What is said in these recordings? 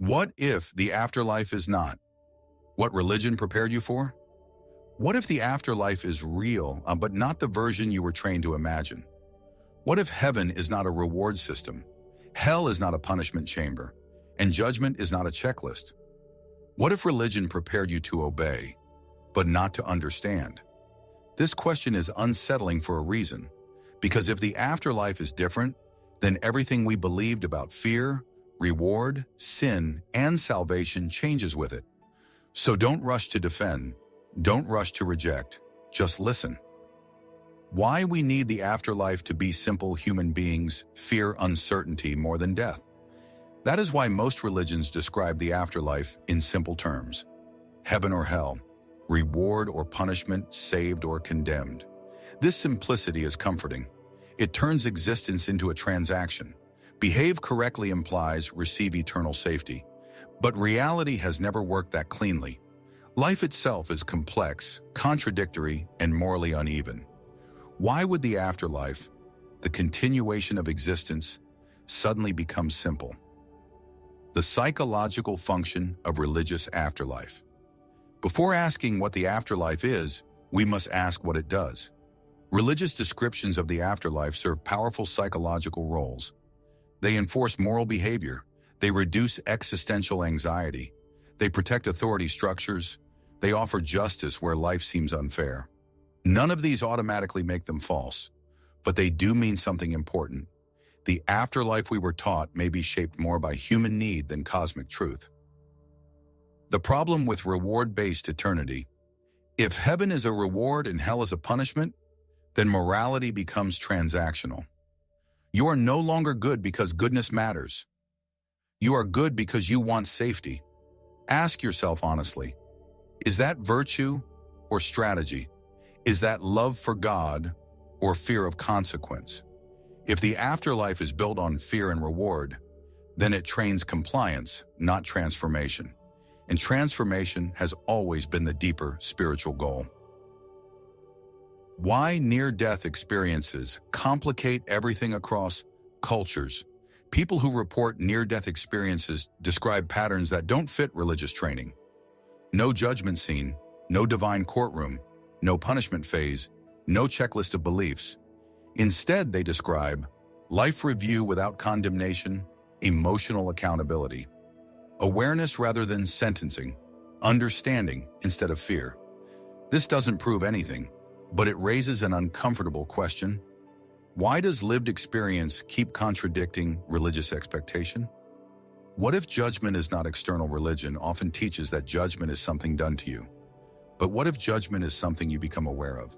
What if the afterlife is not what religion prepared you for? What if the afterlife is real, but not the version you were trained to imagine? What if heaven is not a reward system, hell is not a punishment chamber, and judgment is not a checklist? What if religion prepared you to obey, but not to understand? This question is unsettling for a reason, because if the afterlife is different, then everything we believed about fear, reward, sin, and salvation changes with it. So don't rush to defend, don't rush to reject, just listen. Why we need the afterlife to be simple human beings fear uncertainty more than death. That is why most religions describe the afterlife in simple terms. Heaven or hell, reward or punishment, saved or condemned. This simplicity is comforting. It turns existence into a transaction. Behave correctly implies receive eternal safety. But reality has never worked that cleanly. Life itself is complex, contradictory, and morally uneven. Why would the afterlife, the continuation of existence, suddenly become simple? The psychological function of religious afterlife. Before asking what the afterlife is, we must ask what it does. Religious descriptions of the afterlife serve powerful psychological roles. They enforce moral behavior. They reduce existential anxiety. They protect authority structures. They offer justice where life seems unfair. None of these automatically make them false, but they do mean something important. The afterlife we were taught may be shaped more by human need than cosmic truth. The problem with reward-based eternity. If heaven is a reward and hell is a punishment, then morality becomes transactional. You are no longer good because goodness matters. You are good because you want safety. Ask yourself honestly, is that virtue or strategy? Is that love for God or fear of consequence? If the afterlife is built on fear and reward, then it trains compliance, not transformation. And transformation has always been the deeper spiritual goal. Why near-death experiences complicate everything across cultures. People who report near-death experiences describe patterns that don't fit religious training. No judgment scene, no divine courtroom, no punishment phase, no checklist of beliefs. Instead, they describe life review without condemnation, emotional accountability, awareness rather than sentencing, understanding instead of fear. This doesn't prove anything, but it raises an uncomfortable question. Why does lived experience keep contradicting religious expectation? What if judgment is not external? Religion often teaches that judgment is something done to you. But what if judgment is something you become aware of?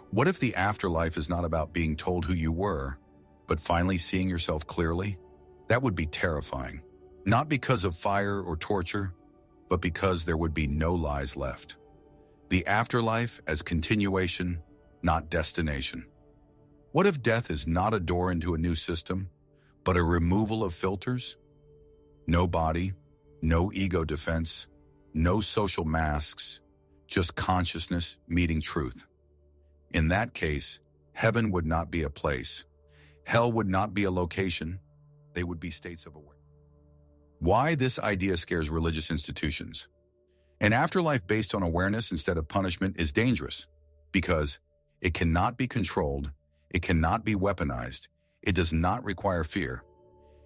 What if the afterlife is not about being told who you were, but finally seeing yourself clearly? That would be terrifying. Not because of fire or torture, but because there would be no lies left. The afterlife as continuation, not destination. What if death is not a door into a new system, but a removal of filters? No body, no ego defense, no social masks, just consciousness meeting truth. In that case, heaven would not be a place. Hell would not be a location. They would be states of awareness. Why this idea scares religious institutions? An afterlife based on awareness instead of punishment is dangerous because it cannot be controlled, it cannot be weaponized, it does not require fear.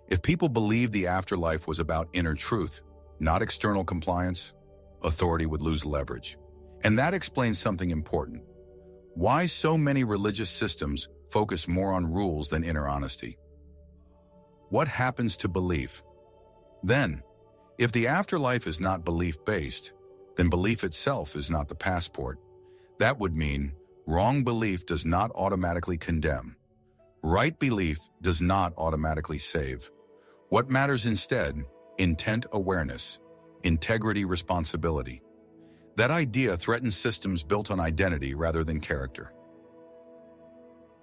If people believed the afterlife was about inner truth, not external compliance, authority would lose leverage. And that explains something important. Why so many religious systems focus more on rules than inner honesty. What happens to belief? Then, if the afterlife is not belief-based, then belief itself is not the passport. That would mean wrong belief does not automatically condemn. Right belief does not automatically save. What matters instead? Intent awareness, integrity responsibility. That idea threatens systems built on identity rather than character.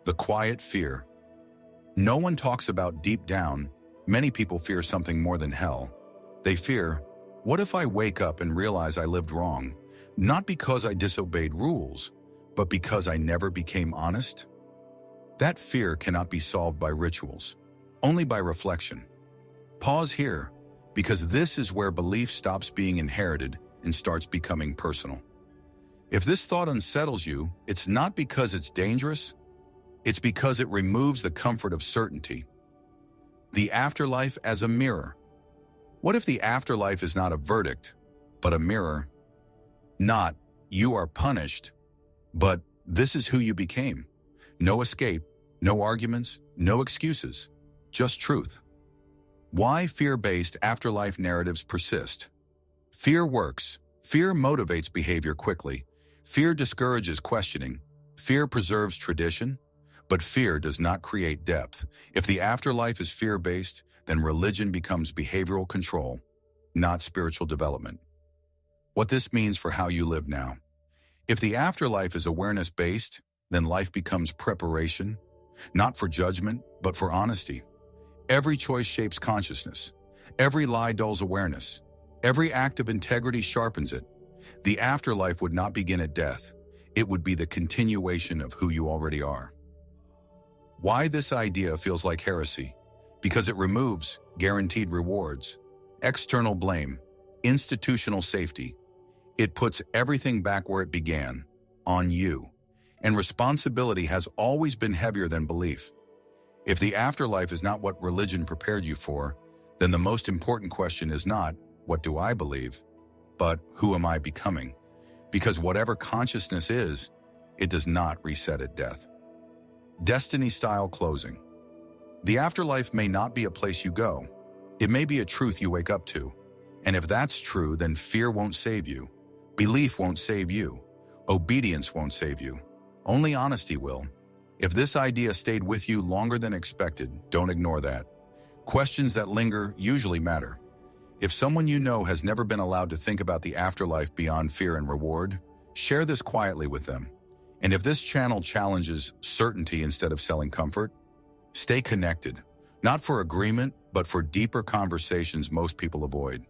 The quiet fear. No one talks about deep down. Many people fear something more than hell. They fear, what if I wake up and realize I lived wrong, not because I disobeyed rules, but because I never became honest? That fear cannot be solved by rituals, only by reflection. Pause here, because this is where belief stops being inherited and starts becoming personal. If this thought unsettles you, it's not because it's dangerous, it's because it removes the comfort of certainty. The afterlife as a mirror. What if the afterlife is not a verdict, but a mirror? Not, you are punished, but this is who you became. No escape, no arguments, no excuses, just truth. Why fear-based afterlife narratives persist? Fear works. Fear motivates behavior quickly. Fear discourages questioning. Fear preserves tradition. But fear does not create depth. If the afterlife is fear-based, then religion becomes behavioral control, not spiritual development. What this means for how you live now. If the afterlife is awareness-based, then life becomes preparation, not for judgment, but for honesty. Every choice shapes consciousness. Every lie dulls awareness. Every act of integrity sharpens it. The afterlife would not begin at death. It would be the continuation of who you already are. Why this idea feels like heresy? Because it removes guaranteed rewards, external blame, institutional safety. It puts everything back where it began, on you. And responsibility has always been heavier than belief. If the afterlife is not what religion prepared you for, then the most important question is not, what do I believe, but who am I becoming? Because whatever consciousness is, it does not reset at death. Destiny-style closing. The afterlife may not be a place you go. It may be a truth you wake up to. And if that's true, then fear won't save you. Belief won't save you. Obedience won't save you. Only honesty will. If this idea stayed with you longer than expected, don't ignore that. Questions that linger usually matter. If someone you know has never been allowed to think about the afterlife beyond fear and reward, share this quietly with them. And if this channel challenges certainty instead of selling comfort, stay connected, not for agreement, but for deeper conversations most people avoid.